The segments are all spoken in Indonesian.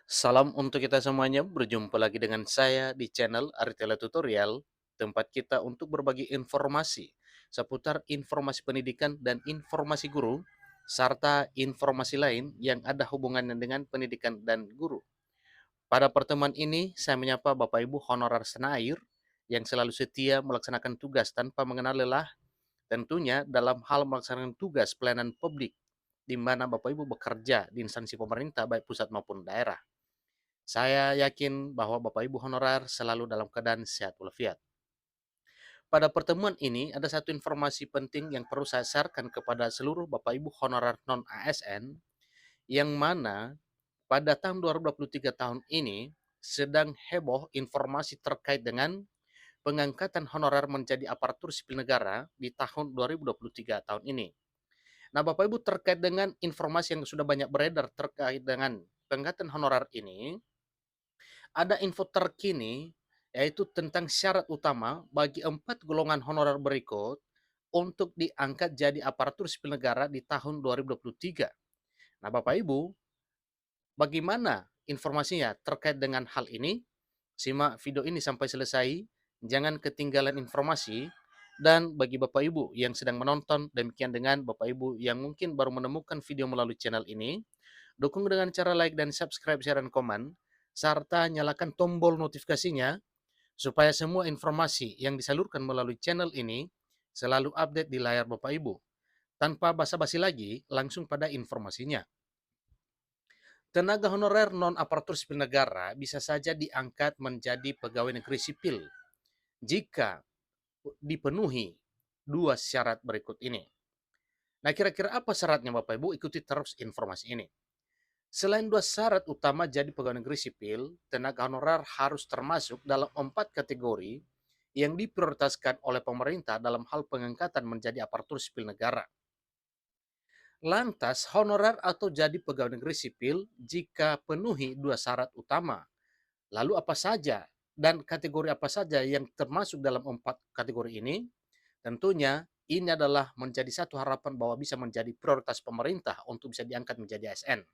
Salam untuk kita semuanya, berjumpa lagi dengan saya di channel Aritela Tutorial, tempat kita untuk berbagi informasi seputar informasi pendidikan dan informasi guru, serta informasi lain yang ada hubungannya dengan pendidikan dan guru. Pada pertemuan ini, saya menyapa Bapak Ibu honorer senair yang selalu setia melaksanakan tugas tanpa mengenal lelah, tentunya dalam hal melaksanakan tugas pelayanan publik, di mana Bapak Ibu bekerja di instansi pemerintah baik pusat maupun daerah. Saya yakin bahwa Bapak Ibu honorer selalu dalam keadaan sehat walafiat. Pada pertemuan ini ada satu informasi penting yang perlu saya sharekan kepada seluruh Bapak Ibu honorer non-ASN, yang mana pada tahun 2023 tahun ini sedang heboh informasi terkait dengan pengangkatan honorer menjadi aparatur sipil negara di tahun 2023 tahun ini. Nah, Bapak Ibu, terkait dengan informasi yang sudah banyak beredar terkait dengan pengangkatan honorer ini, ada info terkini yaitu tentang syarat utama bagi 4 golongan honorer berikut untuk diangkat jadi aparatur sipil negara di tahun 2023. Nah, Bapak Ibu, bagaimana informasinya terkait dengan hal ini? Simak video ini sampai selesai, jangan ketinggalan informasi. Dan bagi Bapak Ibu yang sedang menonton, demikian dengan Bapak Ibu yang mungkin baru menemukan video melalui channel ini, dukung dengan cara like dan subscribe, share, dan komen, serta nyalakan tombol notifikasinya supaya semua informasi yang disalurkan melalui channel ini selalu update di layar Bapak Ibu. Tanpa basa-basi lagi, langsung pada informasinya. Tenaga honorer non-aparatur sipil negara bisa saja diangkat menjadi pegawai negeri sipil jika dipenuhi dua syarat berikut ini. Nah, kira-kira apa syaratnya Bapak Ibu? Ikuti terus informasi ini. Selain dua syarat utama jadi pegawai negeri sipil, tenaga honorer harus termasuk dalam 4 kategori yang diprioritaskan oleh pemerintah dalam hal pengangkatan menjadi aparatur sipil negara. Lantas, honorer atau jadi pegawai negeri sipil jika penuhi dua syarat utama. Lalu apa saja dan kategori apa saja yang termasuk dalam 4 kategori ini? Tentunya ini adalah menjadi satu harapan bahwa bisa menjadi prioritas pemerintah untuk bisa diangkat menjadi ASN.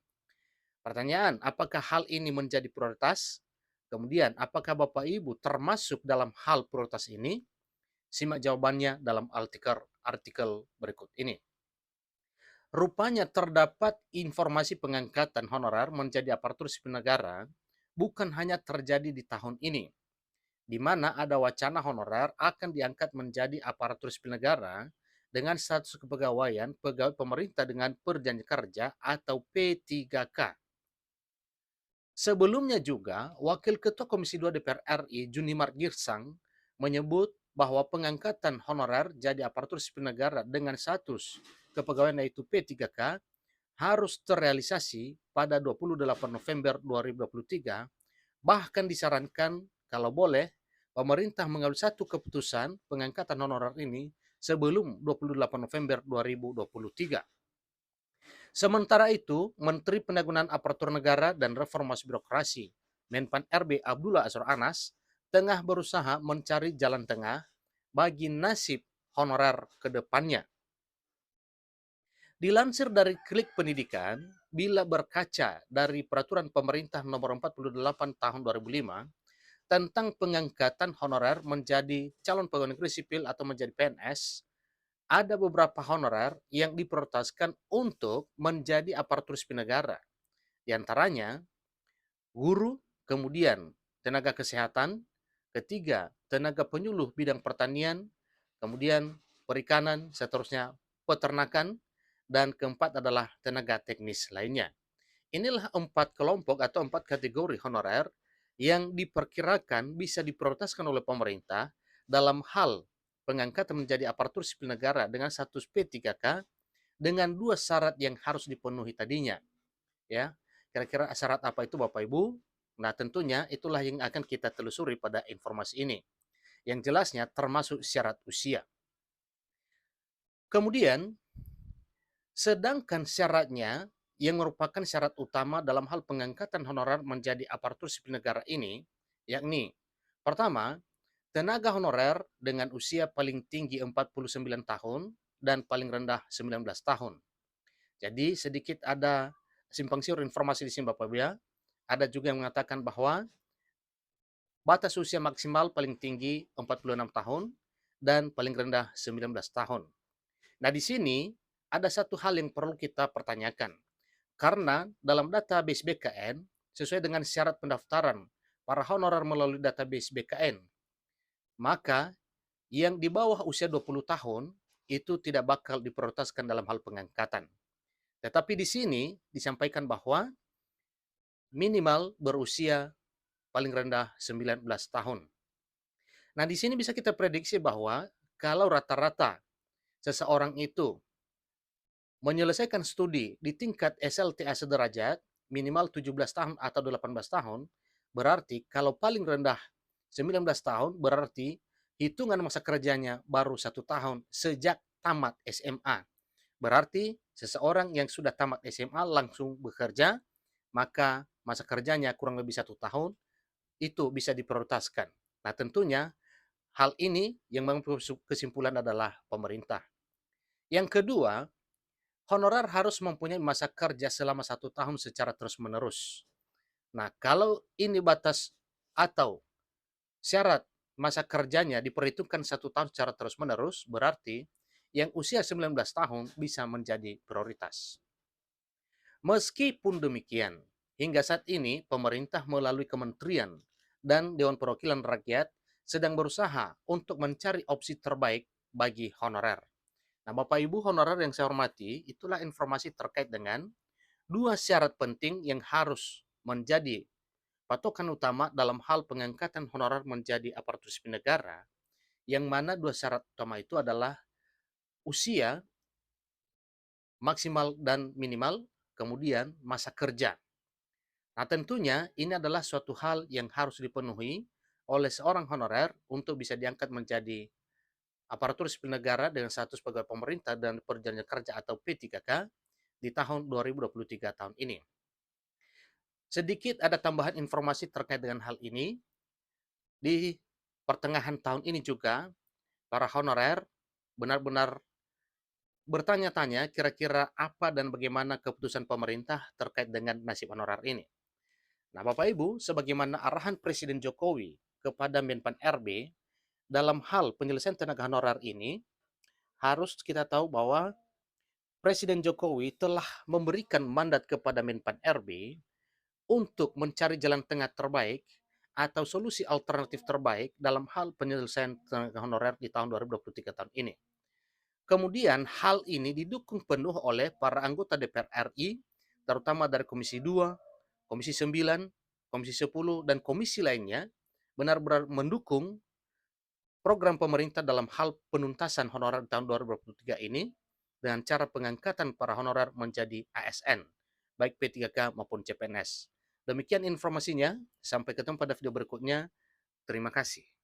Pertanyaan, apakah hal ini menjadi prioritas? Kemudian, apakah Bapak Ibu termasuk dalam hal prioritas ini? Simak jawabannya dalam artikel berikut ini. Rupanya terdapat informasi pengangkatan honorer menjadi aparatur sipil negara bukan hanya terjadi di tahun ini, di mana ada wacana honorer akan diangkat menjadi aparatur sipil negara dengan status kepegawaian pegawai pemerintah dengan perjanjian kerja atau P3K. Sebelumnya juga, Wakil Ketua Komisi 2 DPR RI Junimar Girsang menyebut bahwa pengangkatan honorer jadi aparatur sipil negara dengan status kepegawaian yaitu P3K harus terrealisasi pada 28 November 2023, bahkan disarankan kalau boleh pemerintah mengambil satu keputusan pengangkatan honorer ini sebelum 28 November 2023. Sementara itu, Menteri Pendayagunaan Aparatur Negara dan Reformasi Birokrasi, Menpan RB Abdullah Azwar Anas, tengah berusaha mencari jalan tengah bagi nasib honorer ke depannya. Dilansir dari Klik Pendidikan, bila berkaca dari Peraturan Pemerintah Nomor 48 Tahun 2005 tentang pengangkatan honorer menjadi calon pegawai negeri sipil atau menjadi PNS, ada beberapa honorer yang diprioritaskan untuk menjadi aparatur sipil negara. Di antaranya guru, kemudian tenaga kesehatan, ketiga tenaga penyuluh bidang pertanian, kemudian perikanan, seterusnya peternakan, dan keempat adalah tenaga teknis lainnya. Inilah 4 kelompok atau 4 kategori honorer yang diperkirakan bisa diprioritaskan oleh pemerintah dalam hal pengangkatan menjadi aparatur sipil negara dengan status P3K dengan dua syarat yang harus dipenuhi tadinya. Ya, kira-kira syarat apa itu Bapak Ibu? Nah, tentunya itulah yang akan kita telusuri pada informasi ini. Yang jelasnya termasuk syarat usia. Kemudian, sedangkan syaratnya yang merupakan syarat utama dalam hal pengangkatan honorer menjadi aparatur sipil negara ini, yakni pertama, tenaga honorer dengan usia paling tinggi 49 tahun dan paling rendah 19 tahun. Jadi sedikit ada simpang siur informasi di sini Bapak Ibu ya. ada juga yang mengatakan bahwa batas usia maksimal paling tinggi 46 tahun dan paling rendah 19 tahun. Nah, di sini ada satu hal yang perlu kita pertanyakan. Karena dalam database BKN, sesuai dengan syarat pendaftaran para honorer melalui database BKN, maka yang di bawah usia 20 tahun itu tidak bakal diprioritaskan dalam hal pengangkatan. Tetapi di sini disampaikan bahwa minimal berusia paling rendah 19 tahun. Nah, di sini bisa kita prediksi bahwa kalau rata-rata seseorang itu menyelesaikan studi di tingkat SLTA sederajat minimal 17 tahun atau 18 tahun, berarti kalau paling rendah 19 tahun berarti hitungan masa kerjanya baru 1 tahun sejak tamat SMA. Berarti seseorang yang sudah tamat SMA langsung bekerja, maka masa kerjanya kurang lebih 1 tahun, itu bisa diprioritaskan. Nah, tentunya hal ini yang mengambil kesimpulan adalah pemerintah. Yang kedua, honorer harus mempunyai masa kerja selama 1 tahun secara terus-menerus. Nah, kalau ini batas atau syarat masa kerjanya diperhitungkan 1 tahun secara terus-menerus, berarti yang usia 19 tahun bisa menjadi prioritas. Meskipun demikian, hingga saat ini pemerintah melalui kementerian dan Dewan Perwakilan Rakyat sedang berusaha untuk mencari opsi terbaik bagi honorer. Nah, Bapak Ibu honorer yang saya hormati, itulah informasi terkait dengan dua syarat penting yang harus menjadi patokan utama dalam hal pengangkatan honorer menjadi aparatur sipil negara, yang mana dua syarat utama itu adalah usia maksimal dan minimal, kemudian masa kerja. Nah, tentunya ini adalah suatu hal yang harus dipenuhi oleh seorang honorer untuk bisa diangkat menjadi aparatur sipil negara dengan status pegawai pemerintah dan perjanjian kerja atau P3K di tahun 2023 tahun ini. Sedikit ada tambahan informasi terkait dengan hal ini. Di pertengahan tahun ini juga, para honorer benar-benar bertanya-tanya kira-kira apa dan bagaimana keputusan pemerintah terkait dengan nasib honorer ini. Nah, Bapak Ibu, sebagaimana arahan Presiden Jokowi kepada Menpan RB dalam hal penyelesaian tenaga honorer ini, harus kita tahu bahwa Presiden Jokowi telah memberikan mandat kepada Menpan RB untuk mencari jalan tengah terbaik atau solusi alternatif terbaik dalam hal penyelesaian tenaga honorer di tahun 2023 tahun ini. Kemudian hal ini didukung penuh oleh para anggota DPR RI, terutama dari Komisi 2, Komisi 9, Komisi 10, dan komisi lainnya, benar-benar mendukung program pemerintah dalam hal penuntasan honorer tahun 2023 ini dengan cara pengangkatan para honorer menjadi ASN, baik P3K maupun CPNS. Demikian informasinya, sampai ketemu pada video berikutnya. Terima kasih.